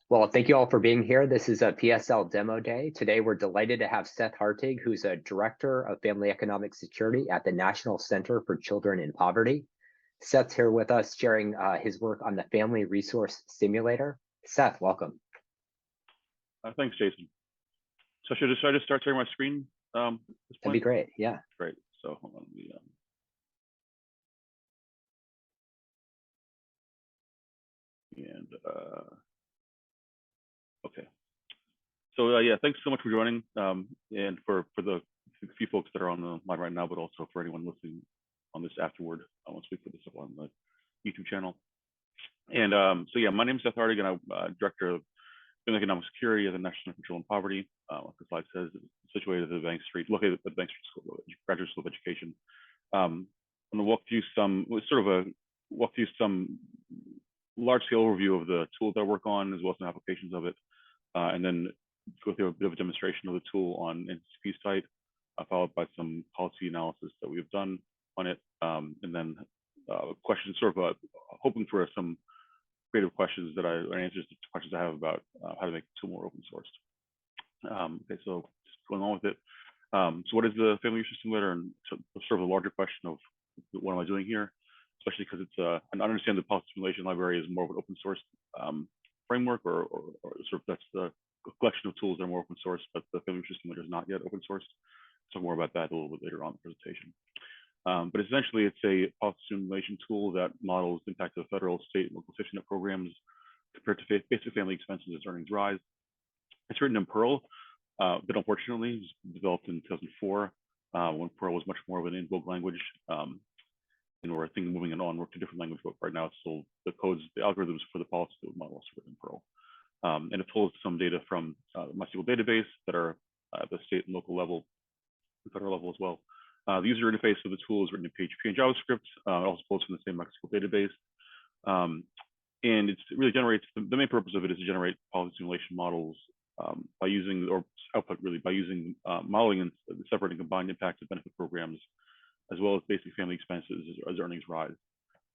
Well, thank you all for being here. This is a PSL demo day. Today, we're delighted to have Seth Hartig, who's a Director of Family Economic Security at the National Center for Children in Poverty. Seth's here with us sharing his work on the Family Resource Simulator. Seth, welcome. Thanks, Jason. So should I just start sharing my screen? That'd be great, yeah. Great, so hold on. Okay. So yeah, thanks so much for joining, and for the few folks that are on the line right now, but also for anyone listening on this afterward. Once we put this up on the YouTube channel. And so yeah, my name is Seth Hartig, and I'm Director of Family Economic Security at the National Center for Children in Poverty. Like the slide says, it's situated at the Bank Street, located at the Bank Street School, Graduate School of Education. I'm going to walk through some large-scale overview of the tools that I work on, as well as some applications of it, and then go through a bit of a demonstration of the tool on NCCP site, followed by some policy analysis that we've done on it, and then questions, hoping for some creative questions or answers to questions I have about how to make the tool more open sourced. Okay, so just going on with it. So what is the Family Resource Simulator? And sort of a larger question of what am I doing here, especially because it's and I understand the policy simulation library is more of an open source framework, or sort of that's the collection of tools that are more open source, but the Family Resource Simulator is not yet open source. So more about that a little bit later on in the presentation. But essentially, it's a policy simulation tool that models the impact of federal, state, and local safety net programs compared to basic family expenses as earnings rise. It's written in Perl, but unfortunately, it was developed in 2004 when Perl was much more of an in vogue language. And we're moving it on to different language, but right now it's still the codes, the algorithms for the policy model is written in Perl. And it pulls some data from the MySQL database that are at the state and local level, and federal level as well. The user interface of the tool is written in PHP and JavaScript. It also pulls from the same MySQL database. And it really generates, the main purpose of it is to generate policy simulation models by using, or output really, by using modeling and separating combined impact of benefit programs, as well as basic family expenses as earnings rise.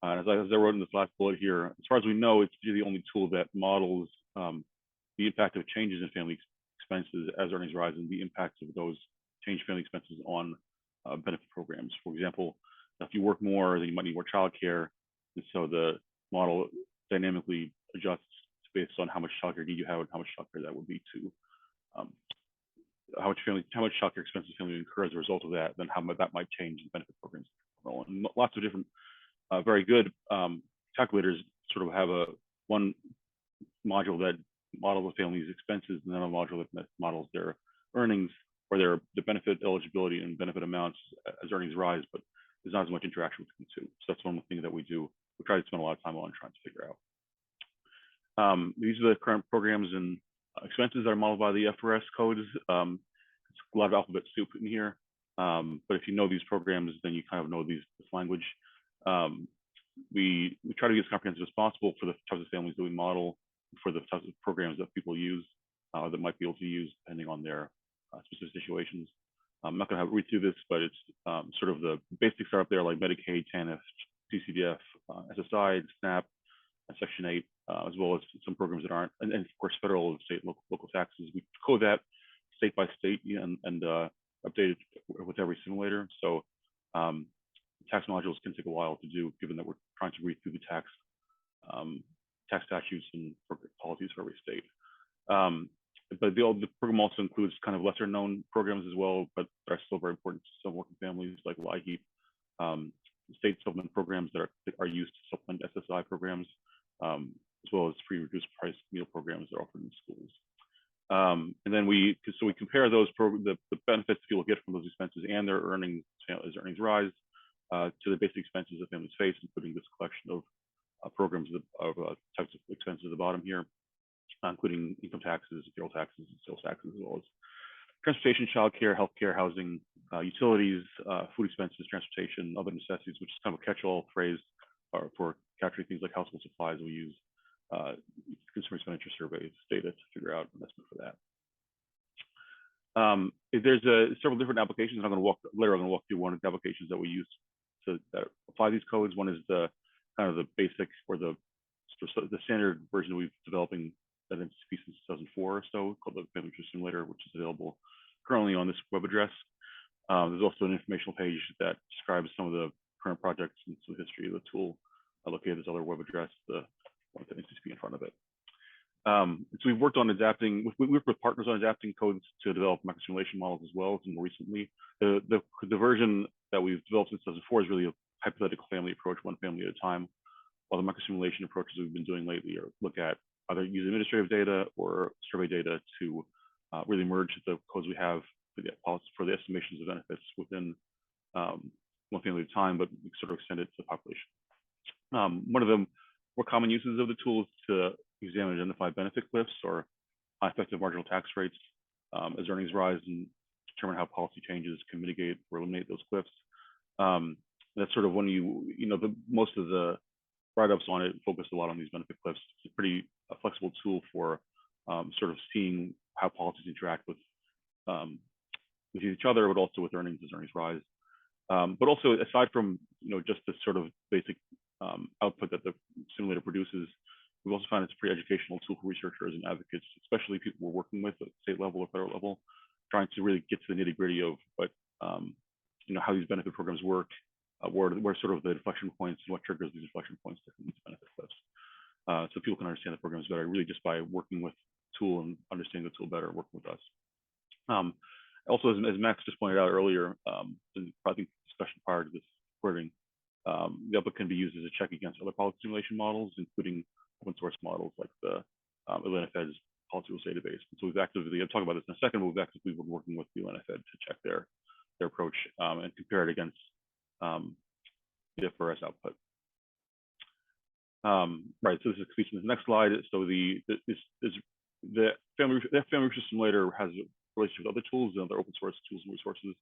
As I wrote in this last bullet here, as far as we know, it's the only tool that models the impact of changes in family expenses as earnings rise, and the impacts of those changed family expenses on benefit programs. For example, if you work more, then you might need more childcare, and so the model dynamically adjusts based on how much childcare need you have and how much childcare that would be to how much childcare expenses family incur as a result of that, then how much that might change the benefit programs. And lots of different very good calculators sort of have one module that models the family's expenses, and then a module that models their earnings, or the benefit eligibility and benefit amounts as earnings rise, but there's not as much interaction between the two. So that's one of the things that we do. We try to spend a lot of time on trying to figure out. These are the current programs and expenses that are modeled by the FRS codes. It's a lot of alphabet soup in here, but if you know these programs, then you kind of know this language. We try to be as comprehensive as possible for the types of families that we model, for the types of programs that people use, that might be able to use depending on their specific situations. I'm not going to read through this, but it's sort of the basics are up there, like Medicaid, TANF, CCDF, SSI, SNAP, Section 8, as well as some programs that aren't, and of course, federal and state and local taxes. We code that state by state and update it with every simulator. So tax modules can take a while to do, given that we're trying to read through the tax statutes and policies for every state. But the program also includes kind of lesser known programs as well, but are still very important to some working families, like LIHEAP, state supplement programs that are used to supplement SSI programs, as well as free reduced price meal programs that are offered in schools. And then we compare those the benefits people get from those expenses and their earnings as earnings rise to the basic expenses that families face, including this collection of programs of types of expenses at the bottom here, including income taxes, payroll taxes, and sales taxes, as well as transportation, childcare, healthcare, housing, utilities, food expenses, transportation, other necessities, which is kind of a catch-all phrase for capturing things like household supplies. We use consumer expenditure surveys data to figure out an estimate for that. There's several different applications, and I'm going to walk through one of the applications that we use that apply these codes. One is the kind of the basic, or the standard version that we've developing that NCCP or so called the Family Tree Simulator, which is available currently on this web address. There's also an informational page that describes some of the current projects and some history of the tool located at this other web address, the one with the NCCP in front of it. So we've worked on adapting, we worked with partners on adapting codes to develop microsimulation models as well. And more recently, the version that we've developed since 2004 is really a hypothetical family approach, one family at a time. While the microsimulation approaches we've been doing lately are look at either use administrative data or survey data to really merge the codes we have for the estimations of benefits within one family at a time, but sort of extend it to the population. One of the more common uses of the tool is to examine and identify benefit cliffs or high effective marginal tax rates as earnings rise, and determine how policy changes can mitigate or eliminate those cliffs. That's sort of when most of the write-ups on it focus a lot on these benefit cliffs. It's a pretty flexible tool for sort of seeing how policies interact with each other, but also with earnings as earnings rise. But also, aside from just the sort of basic output that the simulator produces, we've also found it's a pretty educational tool for researchers and advocates, especially people we're working with at state level or federal level, trying to really get to the nitty-gritty of what how these benefit programs work, where sort of the inflection points and what triggers these inflection points to these benefit cliffs. So people can understand the programs better, really just by working with the tool and understanding the tool better, working with us. Also, as Max just pointed out earlier, in I think discussion prior to this recording, the output can be used as a check against other policy simulation models, including open source models like the Atlanta Fed's policy rules database. And so we've actively, I'll talk about this in a second, but we've actively been working with the Atlanta Fed to check their approach and compare it against the FRS output. Right, so this is the next slide. So the family research simulator has a relationship with other tools and other open source tools and resources.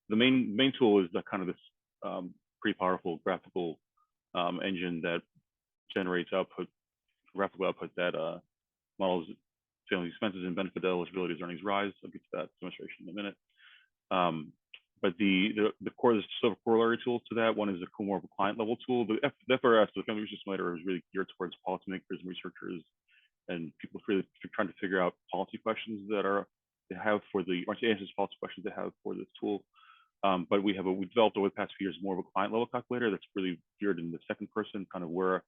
The main tool is kind of this pretty powerful graphical engine that generates graphical output that models family expenses and benefit eligibility as earnings rise. I'll get to that demonstration in a minute. But the core, there's sort of corollary tools to that. One is a more of a client level tool. The FRS, the Family Research Simulator, is really geared towards policymakers and researchers and people really trying to figure out policy questions that they have for the, or to answer policy questions they have for this tool. But we developed over the past few years more of a client level calculator that's really geared in the second person, kind of where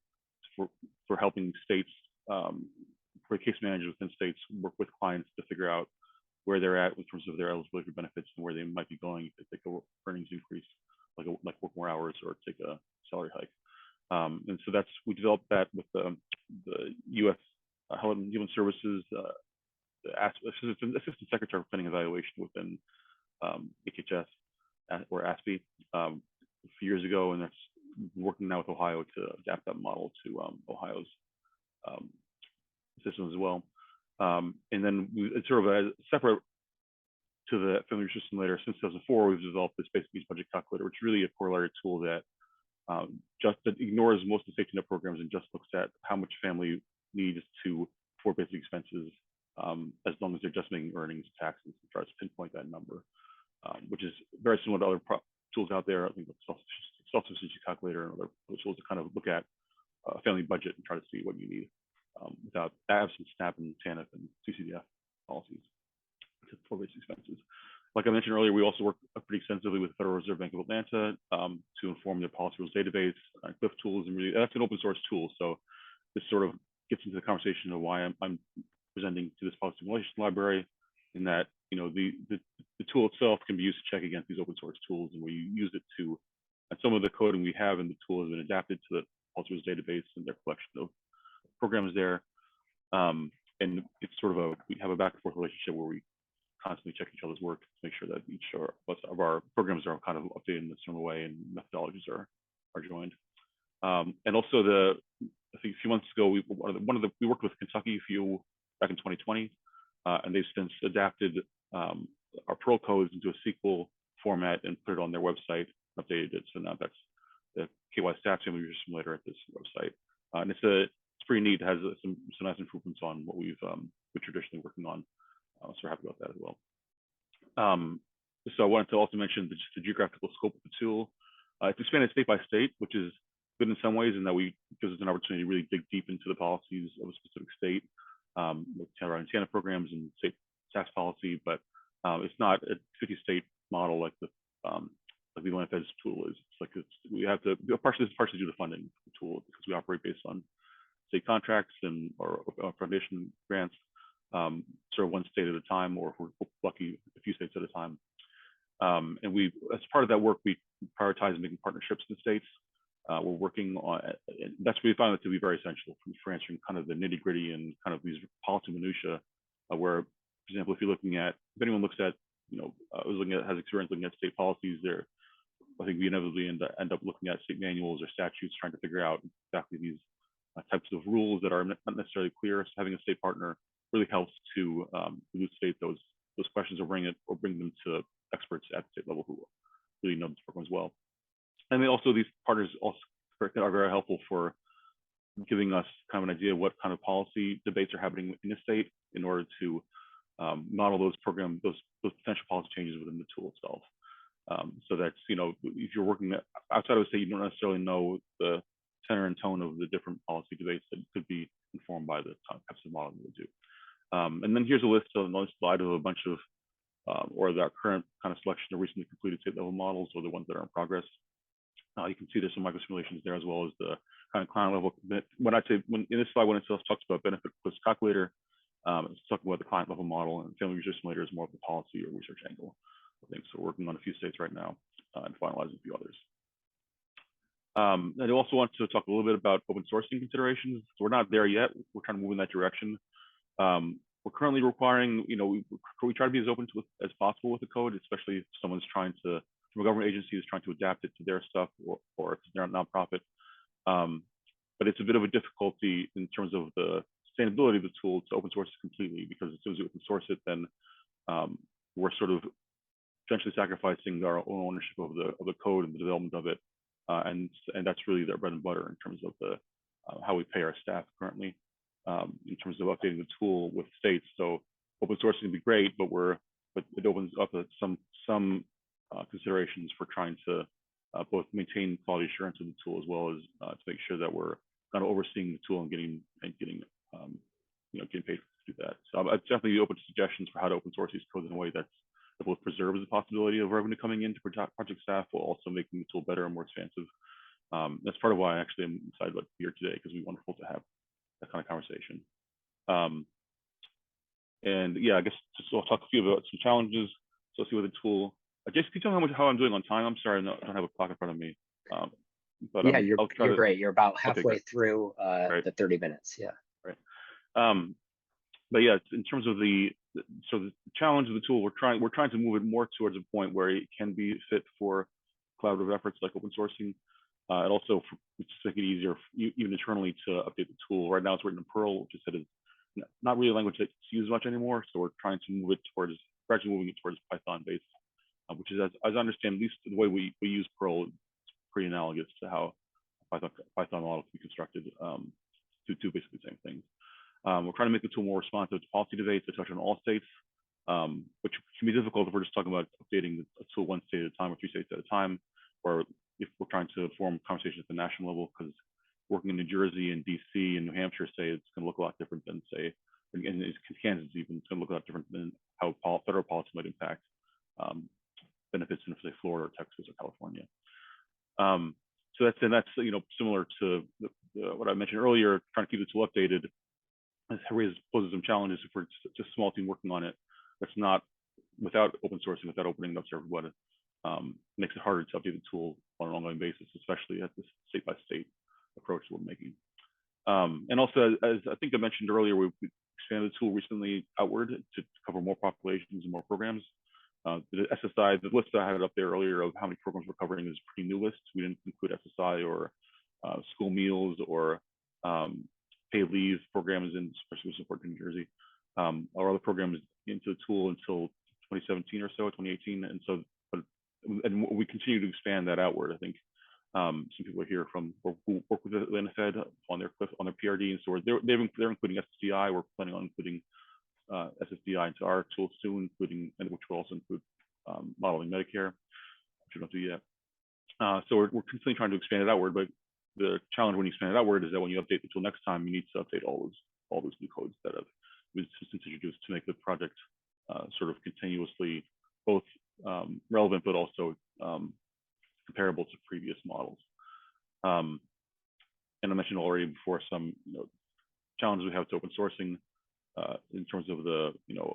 for helping states, for case managers within states, work with clients to figure out where they're at in terms of their eligibility for benefits and where they might be going if they take a earnings increase, like work more hours or take a salary hike. And so we developed that with the U.S. Health and Human Services Assistant Secretary for Planning Evaluation within HHS or ASPE a few years ago, and that's working now with Ohio to adapt that model to Ohio's system as well. And then it's sort of a separate to the Family Research Simulator. Since 2004, we've developed this basic use budget calculator, which is really a corollary tool that that ignores most of the safety net programs and just looks at how much family needs for basic expenses, as long as they're just making earnings, taxes, and tries to pinpoint that number, which is very similar to other tools out there. I think the self-sufficiency calculator and other tools to kind of look at a family budget and try to see what you need without absent SNAP and TANF and CCDF policies for basic expenses. Like I mentioned earlier, we also work pretty extensively with the Federal Reserve Bank of Atlanta to inform their policy rules database, CLIF tools, and really that's an open source tool. So this sort of gets into the conversation of why I'm presenting to this policy simulation library, in that the tool itself can be used to check against these open source tools, and we use it to, and some of the coding we have in the tool has been adapted to the policy rules database and their collection of programs there. And it's sort of we have a back and forth relationship where we constantly check each other's work to make sure that each of our programs are kind of updated in a similar way and methodologies are joined. And also I think a few months ago, we worked with Kentucky Fuel back in 2020, and they've since adapted our Perl codes into a SQL format and put it on their website, updated it. So now that's the KY Stats Family Research Simulator at this website. And it's pretty neat. It has some nice improvements on what we've been traditionally working on. So we're happy about that as well. So I wanted to also mention just the geographical scope of the tool. It's expanded state by state, which is good in some ways, in that gives us an opportunity to really dig deep into the policies of a specific state. around Indiana programs and state tax policy, but it's not a 50-state model like the NFED's tool is. We have to partially due to funding the tool because we operate based on state contracts and or foundation grants, sort of one state at a time, or if we're lucky, a few states at a time. And we, as part of that work, we prioritize making partnerships in the states. We're working on, and that's what we found that to be very essential for answering kind of the nitty gritty and kind of these policy minutia, where, for example, if you're looking at, if anyone looks at, has experience looking at state policies, there, I think we inevitably end up looking at state manuals or statutes, trying to figure out exactly these types of rules that are not necessarily clear. So having a state partner really helps to elucidate those questions or bring them to experts at the state level who really know this program as well. And these partners also are very helpful for giving us kind of an idea of what kind of policy debates are happening in the state in order to model those potential policy changes within the tool itself. So that's, if you're working outside of a state, you don't necessarily know the tenor and tone of the different policy debates that could be informed by the types of modeling we do. And then here's a list on the slide of a bunch of, or our current kind of selection of recently completed state level models, or the ones that are in progress. You can see there's some microsimulations there, as well as the kind of client level. When in this slide, when it talks about benefit plus calculator, it's talking about the client level model, and family research simulator is more of the policy or research angle. I think so. We're working on a few states right now and finalizing a few others. I also want to talk a little bit about open sourcing considerations. So we're not there yet. We're trying to move in that direction. We're currently requiring, we try to be as open as possible with the code, especially if someone's trying to, from a government agency is trying to adapt it to their stuff, or if they're a nonprofit. But it's a bit of a difficulty in terms of the sustainability of the tool to open source it completely, because as soon as you open source it, then we're sort of essentially sacrificing our own ownership of the code and the development of it. And that's really their bread and butter in terms of the how we pay our staff currently, in terms of updating the tool with states. So open sourcing would be great, but it opens up some considerations for trying to both maintain quality assurance of the tool, as well as to make sure that we're kind of overseeing the tool and getting paid to do that. So I'm definitely open to suggestions for how to open source these codes in a way that both preserves the possibility of revenue coming into project staff, while also making the tool better and more expansive. That's part of why I actually am excited about here today, because it's wonderful to have that kind of conversation. And yeah, I guess I'll talk a few about some challenges associated with the tool. Jason, can you tell me how I'm doing on time? I'm sorry, I don't have a clock in front of me. But yeah, you're great. You're about halfway through the 30 minutes. Yeah. Right. But yeah, in terms of the challenge of the tool, we're trying to move it more towards a point where it can be fit for collaborative efforts like open sourcing, and also to make it easier even internally to update the tool. Right now, it's written in Perl, which is not really a language that's used much anymore. So we're trying to move it gradually moving it towards Python-based, which is, as I understand, at least the way we use Perl, it's pretty analogous to how Python model can be constructed to do basically the same things. We're trying to make the tool more responsive to policy debates that touch on all states, which can be difficult if we're just talking about updating a tool one state at a time or 3 states at a time, or if we're trying to form conversations at the national level, because working in New Jersey and DC and New Hampshire, say, it's going to look a lot different than, say, and Kansas even, it's going to look a lot different than how federal policy might impact benefits in, say, Florida or Texas or California. So that's similar to what I mentioned earlier, trying to keep the tool updated. Poses some challenges if we're just a small team working on it. That's not without open sourcing, without opening it up to everyone. Makes it harder to update the tool on an ongoing basis, especially at this state by state approach that we're making. And also, as I think I mentioned earlier, we expanded the tool recently outward to cover more populations and more programs. The SSI, the list I had up there earlier of how many programs we're covering is a pretty new list. We didn't include SSI or school meals or paid leave programs in special support in New Jersey, or other programs into the tool until 2017 or so, 2018. And so, and we continue to expand that outward. I think some people are here who work with the NFED on their PRD, and so they're including SSDI. We're planning on including SSDI into our tool soon, which will also include modeling Medicare, which we don't do yet. So we're continually trying to expand it outward, but the challenge when you expand it outward is that when you update the tool next time, you need to update all those new codes that have to make the project sort of continuously both relevant, but also comparable to previous models. And I mentioned already before some challenges we have to open sourcing in terms of the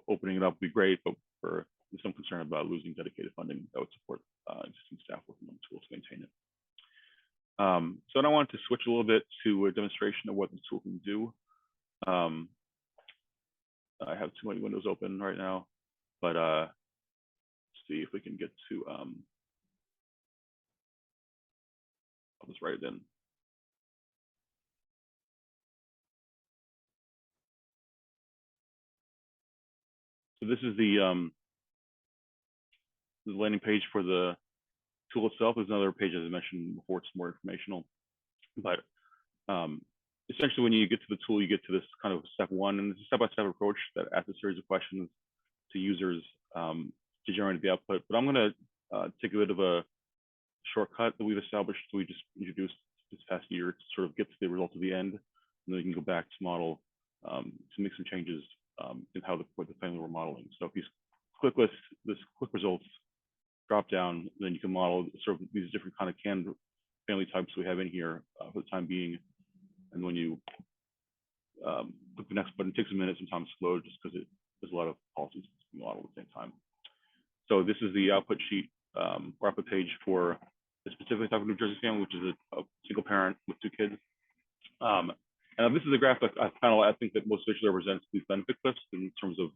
opening it up would be great, but for some concern about losing dedicated funding that would support existing staff working on the tool to maintain it. So I want to switch a little bit to a demonstration of what the tool can do. I have too many windows open right now, but let's see if we can get to, I'll just write it in. So this is the landing page for the tool itself. There's another page, as I mentioned before, it's more informational. But essentially, when you get to the tool, you get to this kind of step one, and it's a step-by-step approach that asks a series of questions to users to generate the output. But I'm going to take a bit of a shortcut that we've established. We just introduced this past year to sort of get to the result at the end, and then you can go back to model to make some changes in how the family we're modeling. So if you click this quick results drop down, then you can model sort of these different kind of canned family types we have in here for the time being. And when you click the next button, it takes a minute sometimes to load just because there's a lot of policies to model at the same time. So this is the output sheet or output page for the specific type of New Jersey family, which is a single parent with 2 kids. And this is a graph that I think that most visually represents these benefit cliffs in terms of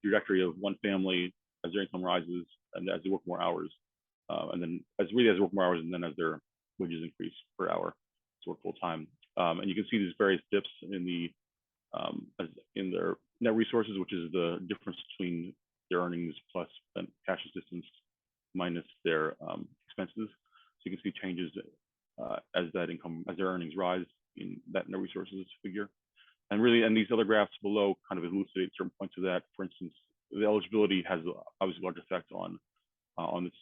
trajectory of one family as their income rises and as they work more hours, and then as they work more hours, and then as their wages increase per hour to work full time. And you can see these various dips in their net resources, which is the difference between their earnings plus cash assistance minus their expenses. So you can see changes as their earnings rise in that net resources figure. And these other graphs below kind of elucidate certain points of that. For instance, the eligibility has obviously a large effect on this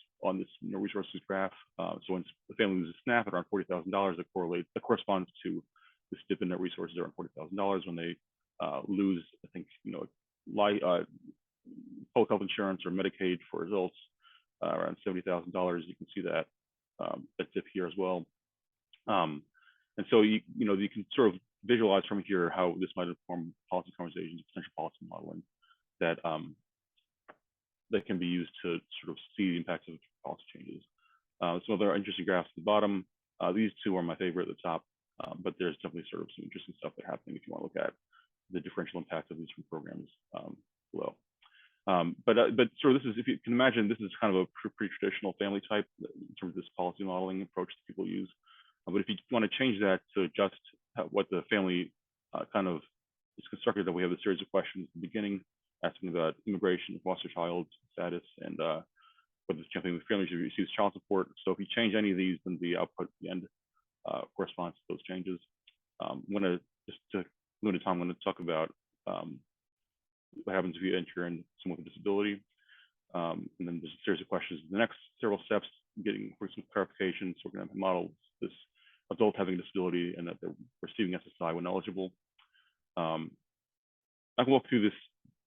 resources graph. So when the family loses SNAP at around $40,000, that corresponds to this dip in net resources around $40,000. When they lose, I think, public health insurance or Medicaid for adults around $70,000, you can see that dip here as well. And so you can sort of visualize from here how this might inform policy conversations, potential policy modeling that can be used to sort of see the impacts of policy changes. Some other interesting graphs at the bottom. These two are my favorite at the top, but there's definitely sort of some interesting stuff that's happening if you want to look at the differential impact of these programs below. But sort of this is, if you can imagine, this is kind of a pretty traditional family type in terms of this policy modeling approach that people use. But if you want to change that to adjust what the family kind of is constructed, that we have a series of questions at the beginning asking about immigration, foster child status, and whether the family receives child support. So if you change any of these, then the output at the end corresponds to those changes. I'm going to, just to limit time, I'm going to talk about what happens if you enter in someone with a disability. And then there's a series of questions. The next several steps, getting some clarification. So we're going to model this adult having a disability and that they're receiving SSI when eligible. I can walk through this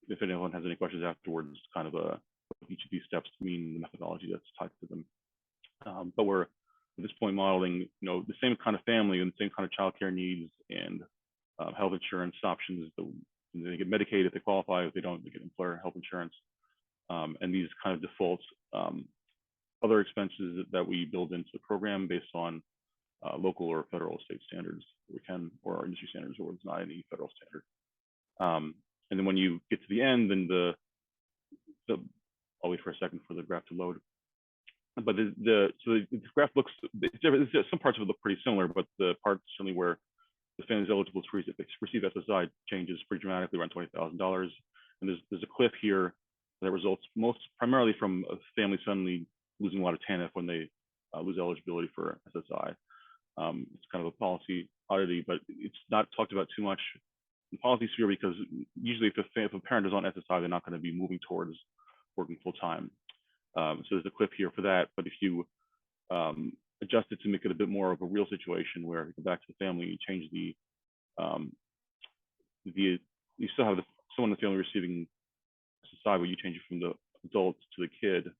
if anyone has any questions afterwards, kind of what each of these steps mean, the methodology that's tied to them. But we're at this point modeling, the same kind of family and the same kind of childcare needs and health insurance options. They get Medicaid if they qualify. If they don't, they get employer health insurance. And these kind of default other expenses that we build into the program based on local or federal state standards, or industry standards, or it's not any federal standard. And then when you get to the end, then I'll wait for a second for the graph to load. But so the graph looks, some parts of it look pretty similar, but the part certainly where the family is eligible to receive SSI changes pretty dramatically, around $20,000. And there's a cliff here that results primarily from a family suddenly losing a lot of TANF when they lose eligibility for SSI. It's kind of a policy oddity, but it's not talked about too much in policy sphere because usually if a parent is on SSI, they're not going to be moving towards working full time. So there's a cliff here for that. But if you adjust it to make it a bit more of a real situation where you go back to the family, you change you still have someone in the family receiving SSI, but you change it from the adult to the kid.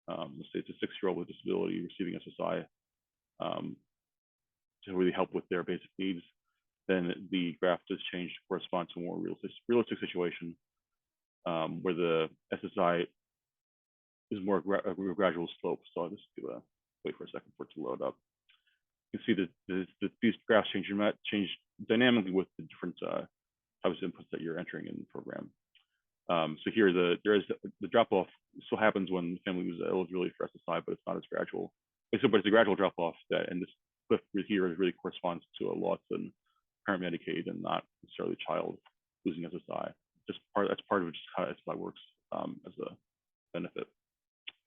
Let's say it's a 6-year-old with disability receiving SSI to really help with their basic needs, then the graph does change to correspond to a more realistic situation where the SSI is more a gradual slope. So I'll just wait for a second for it to load up. You can see that these graphs change dynamically with the different types of inputs that you're entering in the program. So here, the drop-off still happens when the family loses eligibility for SSI, but it's not as gradual. But it's a gradual drop-off and this cliff here really corresponds to a loss in parent Medicaid and not necessarily a child losing SSI. That's part of just how SSI works as a benefit.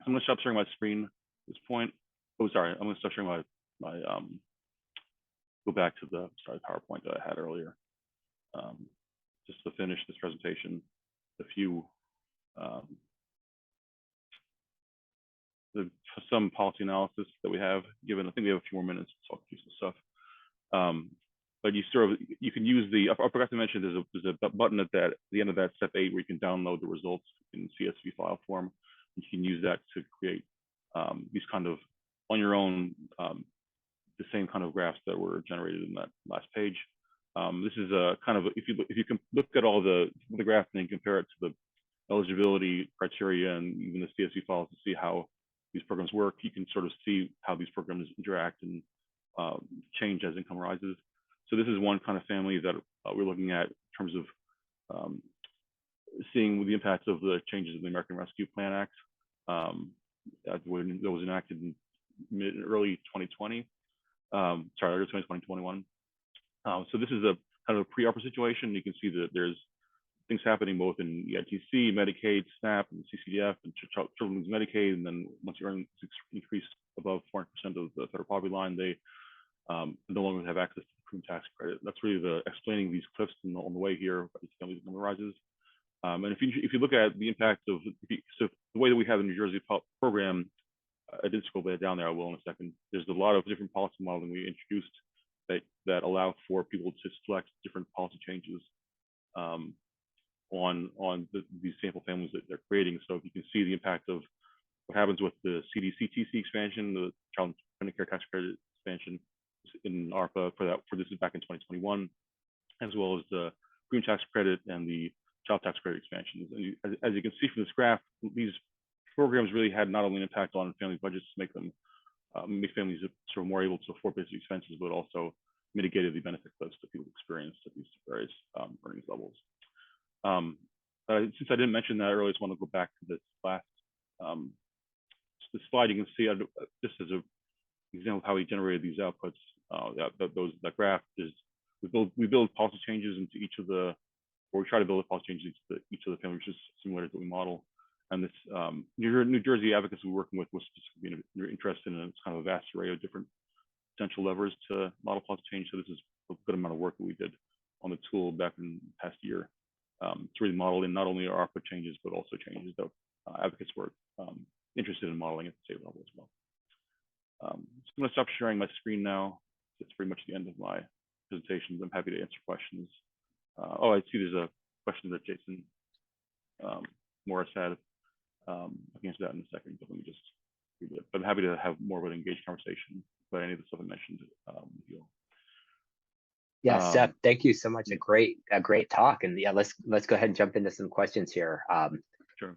I'm going to stop sharing my screen at this point. Oh, sorry, I'm going to stop sharing my go back to the PowerPoint that I had earlier. Just to finish this presentation, a few some policy analysis that we have given. I think we have a few more minutes to talk through some stuff. But you can use I forgot to mention there's a button at the end of that step 8 where you can download the results in CSV file form. You can use that to create these kind of on your own the same kind of graphs that were generated in that last page. This is a kind of if you can look at all the graphs and compare it to the eligibility criteria and even the CSV files to see how these programs work, you can sort of see how these programs interact and change as income rises. So this is one kind of family that we're looking at in terms of seeing the impacts of the changes in the American Rescue Plan Act that was enacted in early 2020. Early 2021. So this is a kind of a pre-ARPA situation. You can see that there's things happening both in EITC, Medicaid, SNAP, and CCDF, and children's Medicaid. And then once your earnings increase above 400% of the federal poverty line, they no longer have access to the premium tax credit. That's really explaining these cliffs on the way here as family income rises. And if you look at the impact of so the way that we have the New Jersey program, I did scroll that down there. I will in a second. There's a lot of different policy modeling we introduced that allow for people to select different policy changes on these sample families that they're creating. So if you can see the impact of what happens with the CDC-TC expansion, the Child Dependent Care Tax Credit expansion in ARPA for this is back in 2021, as well as the premium tax credit and the child tax credit expansions. And as you can see from this graph, these programs really had not only an impact on family budgets to make them make families sort of more able to afford basic expenses, but also mitigated the benefit cliffs that people experienced at these various earnings levels. Since I didn't mention that earlier, I just want to go back to this last the slide. You can see just as an example of how we generated these outputs. That graph is we build policy changes into each of the, or we try to build policy changes into each of the families, which is similar to what we model. And this New Jersey advocates we're working with was just interested in it's kind of a vast array of different potential levers to model policy change. So this is a good amount of work that we did on the tool back in the past year to really model in not only our ARPA changes, but also changes that advocates were interested in modeling at the state level as well. So I'm going to stop sharing my screen now. It's pretty much the end of my presentation. I'm happy to answer questions. I see there's a question that Jason Morris had. I can answer that in a second, but let me just read it. But I'm happy to have more of an engaged conversation about any of the stuff I mentioned with you. Yeah, Seth, thank you so much. A great talk. And yeah, let's go ahead and jump into some questions here. Sure.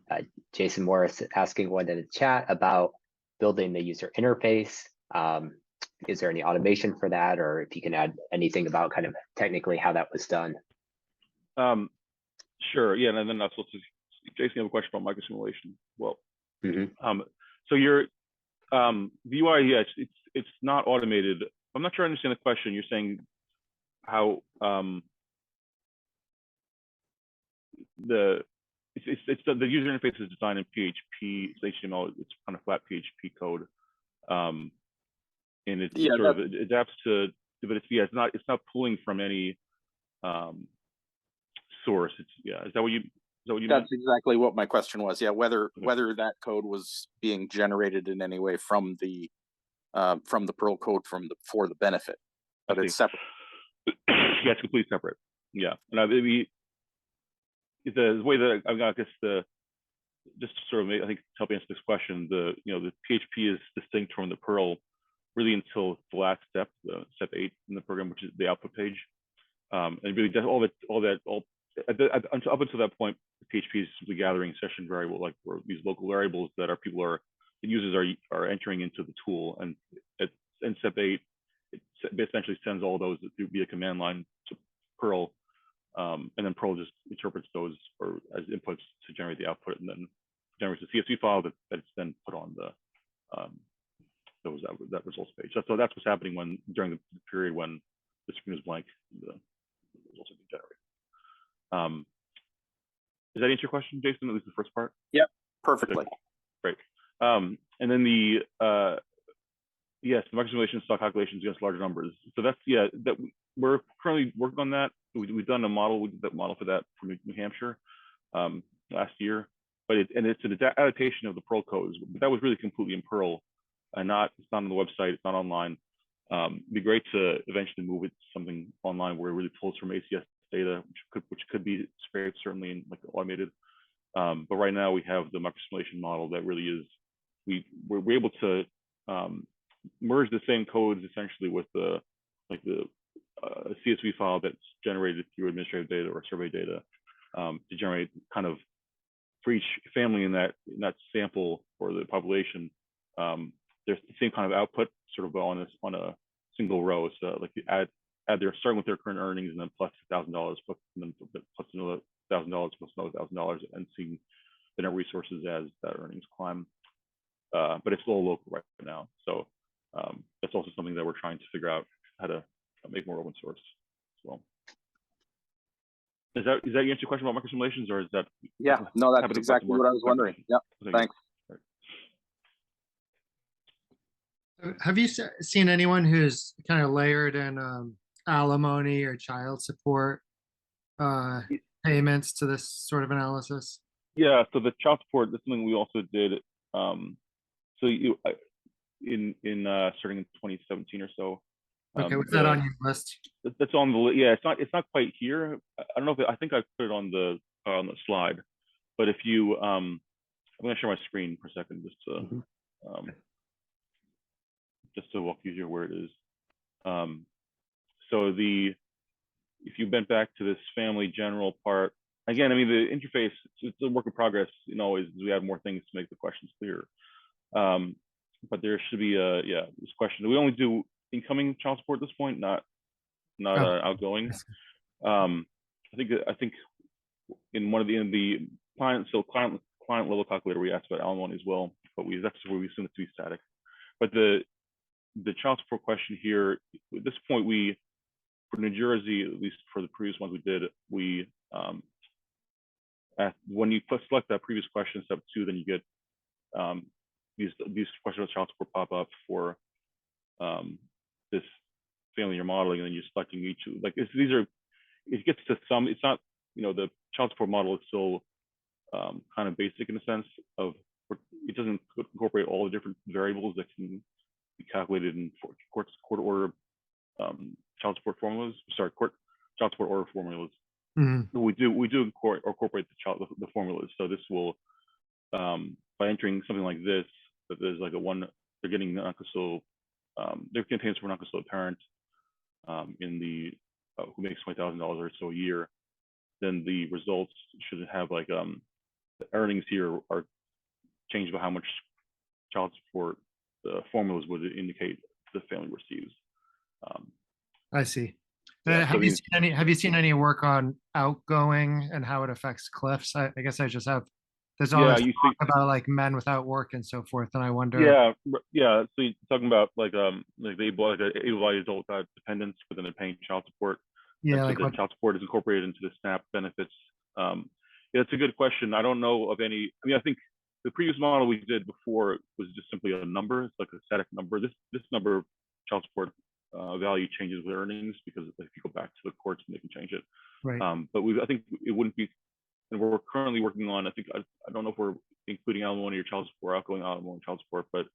Jason Morris asking one in the chat about building the user interface. Is there any automation for that, or if you can add anything about kind of technically how that was done? Sure. Yeah, and then that's also Jason, you have a question about microsimulation. Well, so your the UI, yeah, it's not automated. I'm not sure I understand the question. You're saying how the user interface is designed in PHP, it's HTML, it's kind of flat PHP code, and it sort of adapts to, but it's not pulling from any source. Is that what you? That's exactly what my question was. Yeah, whether that code was being generated in any way from the Perl code for the benefit, but it's separate. Yeah, it's completely separate. Yeah, and the way that I guess just to sort of I think to help answer this question, the PHP is distinct from the Perl really until the last step, step 8 in the program, which is the output page. And really up until that point, the PHP is simply gathering session variable, like or these local variables that the users are entering into the tool. And in step 8, it essentially sends all those via command line to Perl, and then Perl just interprets those or as inputs to generate the output, and then generates a CSV file that's then put on the that results page. So that's what's happening during the period when the screen is blank, the results are being generated. Does that answer your question, Jason? At least the first part? Yep, perfectly. Great. And then the microsimulation stock calculations against larger numbers. So that's we're currently working on that. We've done a model. We did that model for that from New Hampshire last year. But it's an adaptation of the Perl codes. But that was really completely in Perl, and it's not on the website. It's not online. It'd be great to eventually move it to something online where it really pulls from ACS data, which could be scraped certainly in like automated. But right now we have the microsimulation model that really is we're able to merge the same codes essentially with the CSV file that's generated through administrative data or survey data to generate kind of for each family in that sample or the population. There's the same kind of output sort of on a single row. So like you add they're starting with their current earnings and then plus $1,000 plus another $1,000 plus another $1,000 and seeing the net resources as that earnings climb. But it's all local right now. So that's also something that we're trying to figure out how to make more open source as well. Is that answer your question about microsimulations, or is that? Yeah, no, that's exactly what I was wondering. Yeah, thanks. Have you seen anyone who's kind of layered in alimony or child support payments to this sort of analysis? Yeah, so the child support, that's something we also did. So in starting in 2017 or so. Okay, was that on your list? That's on the list. Yeah, it's not quite here. I don't know if I think I put it on the slide, but if you I'm gonna share my screen for a second just to walk you through where it is. So if you went back to this family general part, again, I mean, the interface, it's a work in progress, always as we add more things to make the questions clear. But there should be this question. We only do incoming child support at this point, not outgoing. I think in one of the client level calculator, we asked about alimony as well, but that's where we assume it to be static. But the child support question here, at this point, for New Jersey, at least for the previous ones we did, when you select that previous question, step 2, then you get these questions of child support pop up for this family you're modeling, and then you're selecting each. Like it gets to some. It's not, the child support model is still kind of basic in the sense of it doesn't incorporate all the different variables that can be calculated in court order child support formulas. Sorry, child support order formulas. Mm-hmm. We do incorporate the formulas. So this will by entering something like this, that there's like they're getting non-custodial, they're contained for non-custodial parent in the who makes $20,000 or so a year, then the results should have like the earnings here are changed by how much child support the formulas would indicate the family receives. I see. Have you seen any work on outgoing and how it affects cliffs? I guess I just have. There's all this talk about like men without work and so forth, and I wonder. Yeah. So you're talking about like an able-bodied adult without dependents, but then they're paying child support. Yeah, so the child support is incorporated into the SNAP benefits. It's a good question. I don't know of any. I mean, I think the previous model we did before was just simply a number. It's like a static number. This number, child support value, changes with earnings because if you go back to the courts, they can change it. Right. But I think it wouldn't be. And we're currently working on. I don't know if we're including alimony or child support, outgoing alimony or child support, but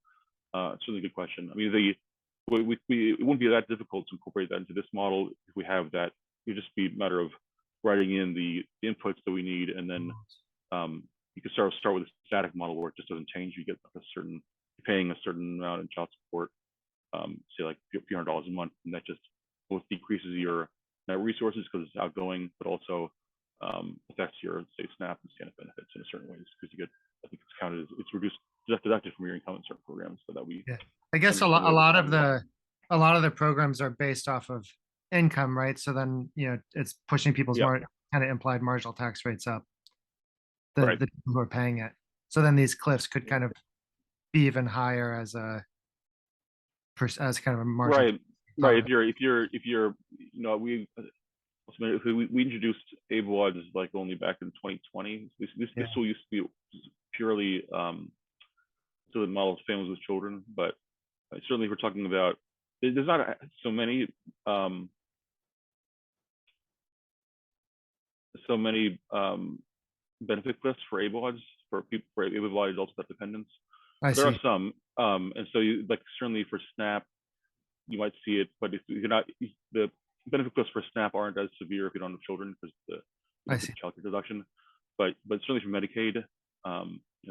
it's really a good question. I mean, it wouldn't be that difficult to incorporate that into this model if we have that. It would just be a matter of writing in the inputs that we need, and then you can start with a static model where it just doesn't change. You get a certain, you're paying a certain amount in child support, say like a few $100s a month, and that just both decreases your net resources because it's outgoing, but also affects your, say, SNAP and STAND benefits in a certain ways, because you get, I think it's counted as, it's reduced, deducted from your income in certain programs, so that we. Yeah, I guess a lot of the programs are based off of income, right? So then, it's pushing people's kind of implied marginal tax rates up. The people who are paying it. So then these cliffs could kind of be even higher as kind of a marginal. Right. If you're, we introduced able odds like only back in 2020. This tool used to be purely so the model of families with children, but certainly if we're talking about, there's not so many benefit cliffs for able odds for people, for able-bodied adults without dependents. There are some, and so you, like, certainly for SNAP, you might see it, but if you're not, the benefit cliffs for SNAP aren't as severe if you don't have children, because the child care deduction. But certainly for Medicaid, I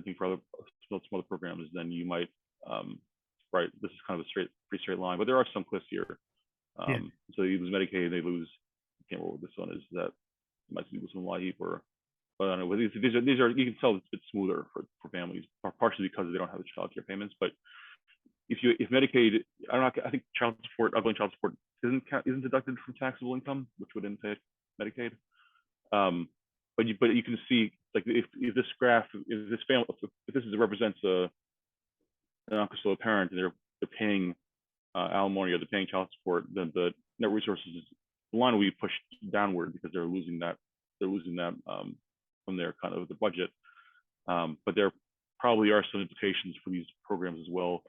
think for some other programs, then you might, this is kind of a pretty straight line, but there are some cliffs here. So you lose Medicaid, they lose, I can't remember what this one is, that might be with some LIHEAP, or, but I don't know, these are, you can tell it's a bit smoother for families, partially because they don't have the child care payments. But if Medicaid, I think child support, outgoing child support isn't deducted from taxable income, which would impact Medicaid. But you can see, like, if this graph, if this family, if this represents an uncustodial parent, and they're paying alimony, or they're paying child support, then the net resources, the line will be pushed downward because they're losing that from their kind of the budget. But there probably are some implications for these programs as well.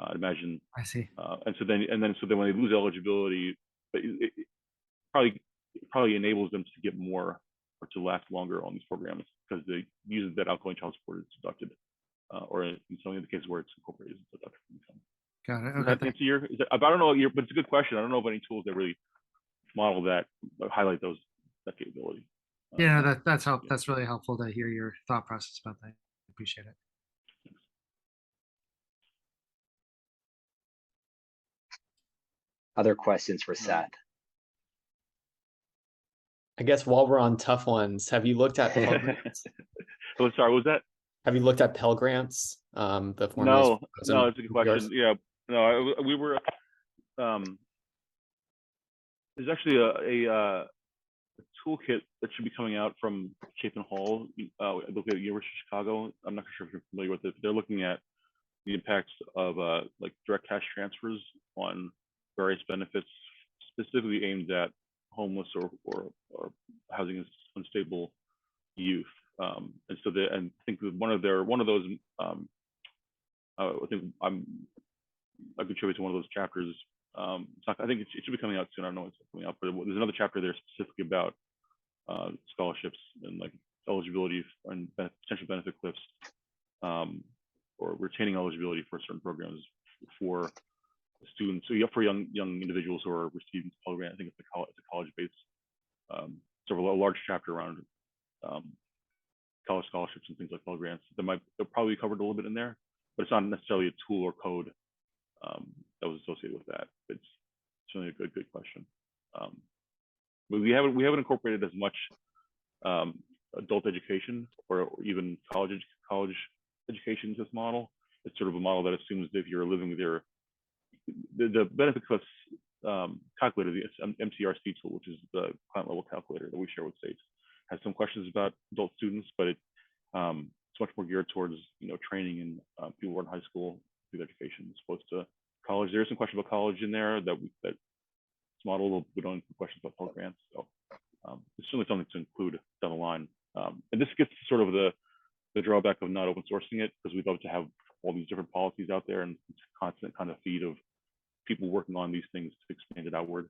I'd imagine. I see. And so then when they lose eligibility, it probably enables them to get more, or to last longer on these programs, because they use that outgoing child support is deducted, or in some of the cases where it's incorporated as deducted from income. Got it. Okay. Does that answer your? I don't know. But it's a good question. I don't know of any tools that really model that, highlight that capability. Yeah, that's really helpful to hear your thought process about that. I appreciate it. Other questions for Seth? I guess while we're on tough ones, have you looked at Pell Grants? Oh, sorry, what was that? Have you looked at Pell Grants? No, it's a good question. Yeah, no, we were. There's actually a toolkit that should be coming out from Chapin Hall. Look at the University of Chicago. I'm not sure if you're familiar with it. They're looking at the impacts of like direct cash transfers on various benefits, specifically aimed at homeless or housing unstable youth. And so I think one of those I think I contribute to one of those chapters. I think it should be coming out soon. I don't know when it's coming out, but there's another chapter there specifically about scholarships and like eligibility and potential benefit cliffs, or retaining eligibility for certain programs for students. So for young individuals who are receiving Pell Grant, I think it's a college-based, sort of a large chapter around college scholarships and things like Pell Grants. They'll probably be covered a little bit in there, but it's not necessarily a tool or code that was associated with that. It's certainly a good question. But we haven't incorporated as much adult education or even college education into this model. It's sort of a model that assumes that if you're living there, the benefit cliffs calculator, the MCRC tool, which is the client level calculator that we share with states, has some questions about adult students, but it's much more geared towards training and people who are in high school through education as opposed to college. There is some question about college in there that this model we don't include questions about Pell Grants. So it's certainly something to include down the line. And this gets sort of the drawback of not open sourcing it, because we'd love to have all these different policies out there and it's a constant kind of feed of people working on these things to expand it outward.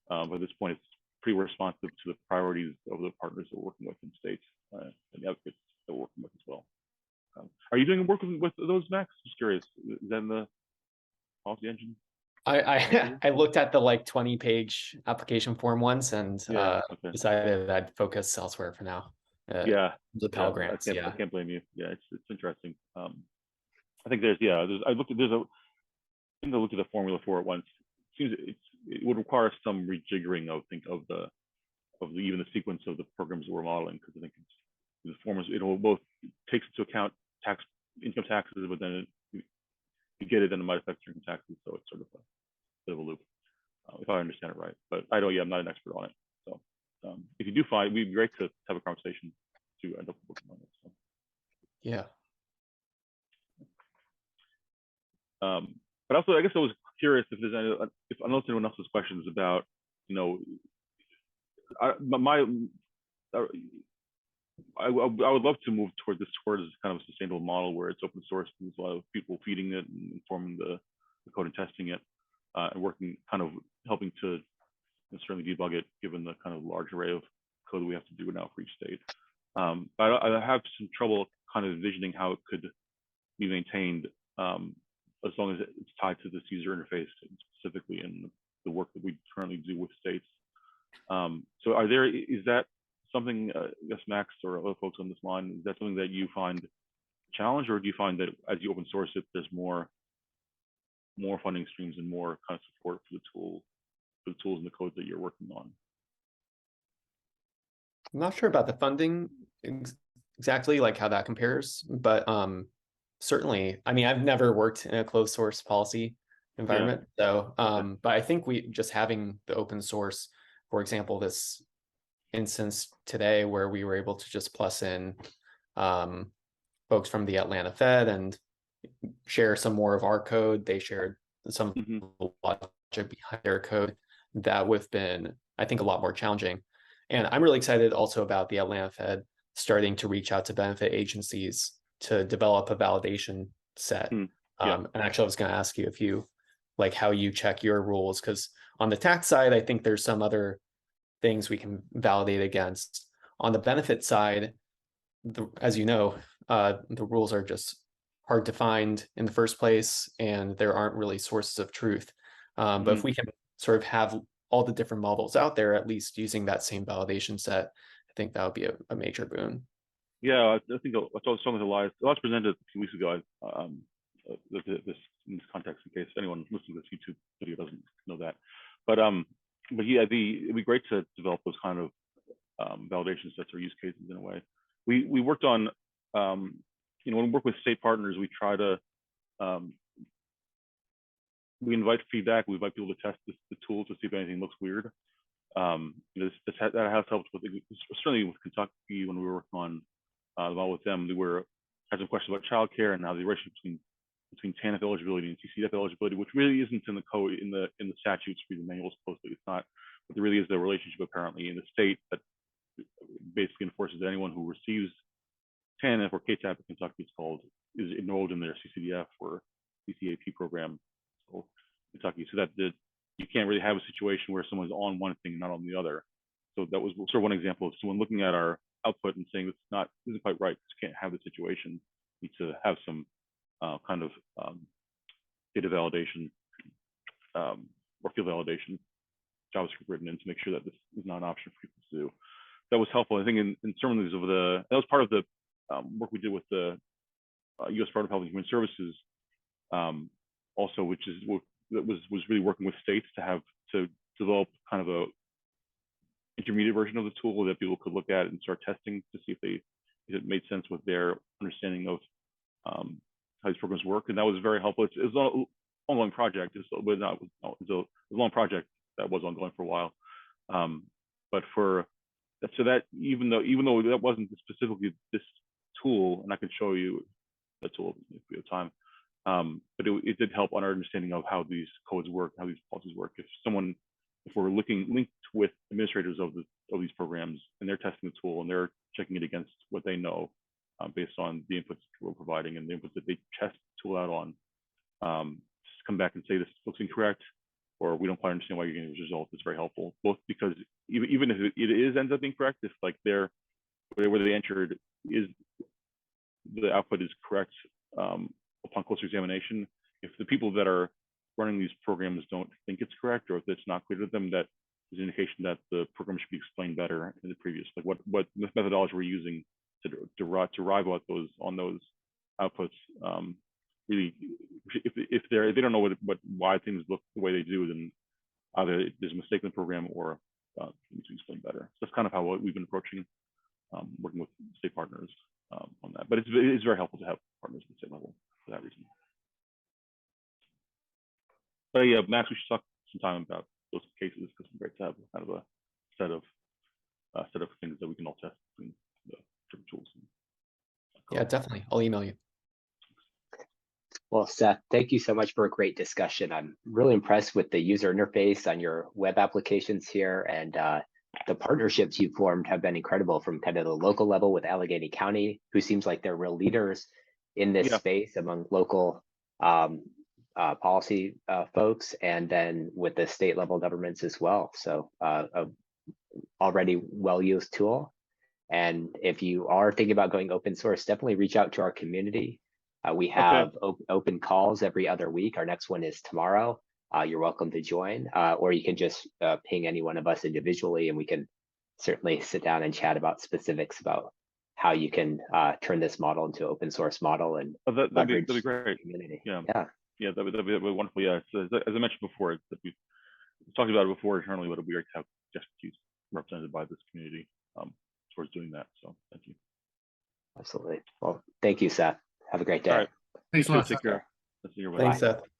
But at this point, it's pretty responsive to the priorities of the partners that we're working with in states and the advocates that we're working with as well. Are you doing work with those, Max? Just curious. Is that in the policy engine? I looked at the like 20-page application form once and Okay. decided I'd focus elsewhere for now. Yeah, The Pell Grants. I can't blame you. Yeah, it's interesting. I think there's I think I looked at the formula for it once. It seems it would require some rejiggering of even the sequence of the programs that we're modeling, because I think the formulas, it will both takes into account income taxes, but then you get it, and it might affect income taxes, so it's sort of a bit of a loop, if I understand it right. But I don't. Yeah, I'm not an expert on it. So if you do find, it'd be great to have a conversation to end up working on it. So. Yeah. But also, I guess I was curious if there's any, if unless anyone else has questions about, I would love to move towards kind of a sustainable model where it's open source. There's a lot of people feeding it and informing the code and testing it, and working, kind of helping to certainly debug it, given the kind of large array of code we have to do now for each state. But I have some trouble kind of envisioning how it could be maintained, as long as it's tied to this user interface, specifically in the work that we currently do with states. So is that something, I guess Max or other folks on this line, is that something that you find a challenge, or do you find that as you open source it, there's more funding streams and more kind of support for the tools and the code that you're working on? I'm not sure about the funding exactly, like how that compares, but certainly, I mean, I've never worked in a closed source policy environment, so but I think we just having the open source, for example, this instance today where we were able to just plus in folks from the Atlanta Fed and share some more of our code. They shared some of the logic behind their code. That would have been, I think, a lot more challenging. And I'm really excited also about the Atlanta Fed starting to reach out to benefit agencies to develop a validation set. And actually, I was going to ask you if you, like, how you check your rules, because on the tax side, I think there's some other things we can validate against. On the benefit side, as you know, the rules are just hard to find in the first place, and there aren't really sources of truth. But if we can sort of have all the different models out there, at least using that same validation set, I think that would be a major boon. Yeah, I think I was talking with Elias. Elias presented a few weeks ago, this in this context, in case anyone listening to this YouTube video doesn't know that. But yeah, it'd be great to develop those kind of validation sets or use cases in a way. We worked on, when we work with state partners, we try to we invite feedback. We invite people to test the tool to see if anything looks weird. That has helped with, certainly with Kentucky, when we were working on the model with them. Had some questions about childcare and how the relationship between TANF eligibility and CCDF eligibility, which really isn't in the code, in the statutes, read the manuals closely. It's not, but there really is the relationship apparently in the state that basically enforces that anyone who receives TANF or KTAP in Kentucky, it's called, is enrolled in their CCDF or CCAP program, so Kentucky, so that you can't really have a situation where someone's on one thing, not on the other. So that was sort of one example of someone looking at our output and saying this isn't quite right. Just can't have the situation. Need to have some kind of data validation or field validation, JavaScript written in to make sure that this is not an option for people to do. That was helpful. I think in terms of that was part of the work we did with the U.S. Department of Health and Human Services, also, which is was really working with states to develop kind of a intermediate version of the tool that people could look at and start testing to see if it made sense with their understanding of how these programs work. And that was very helpful. It was an ongoing project. It was a long project that was ongoing for a while. But so that even though that wasn't specifically this tool, and I can show you the tool if we have time, but it did help on our understanding of how these codes work, how these policies work. If we're linked with administrators of these programs, and they're testing the tool and they're checking it against what they know, based on the inputs we're providing and the inputs that they test the tool out on, just come back and say this looks incorrect, or we don't quite understand why you're getting this result. It's very helpful, both because even if it ends up being correct, if like where they entered is the output is correct upon closer examination, if the people that are running these programs don't think it's correct, or if it's not clear to them, that is an indication that the program should be explained better in the previous, like what methodology we're using to derive what those outputs. Really, if they don't know why things look the way they do, then either there's a mistake in the program or it needs to be explained better. So that's kind of how we've been approaching working with state partners on that. But it's very helpful to have partners at the state level for that reason. But yeah, Max, we should talk some time about those cases, because it's great to have kind of a set of things that we can all test between the different tools. Yeah, definitely. I'll email you. Well, Seth, thank you so much for a great discussion. I'm really impressed with the user interface on your web applications here, and the partnerships you've formed have been incredible, from kind of the local level with Allegheny County, who seems like they're real leaders in this space among local policy folks, and then with the state level governments as well. So a already well-used tool. And if you are thinking about going open source, definitely reach out to our community. We have open calls every other week. Our next one is tomorrow. You're welcome to join, or you can just ping any one of us individually, and we can certainly sit down and chat about specifics about how you can turn this model into an open source model and that'd be great. Community. Yeah, that'd be wonderful. Yeah, so as I mentioned before, that we've talked about it before internally, but it'd be great to have expertise represented by this community towards doing that. So thank you. Absolutely. Well, thank you, Seth. Have a great day. All right. Thanks a lot. Take care. Thanks, Seth.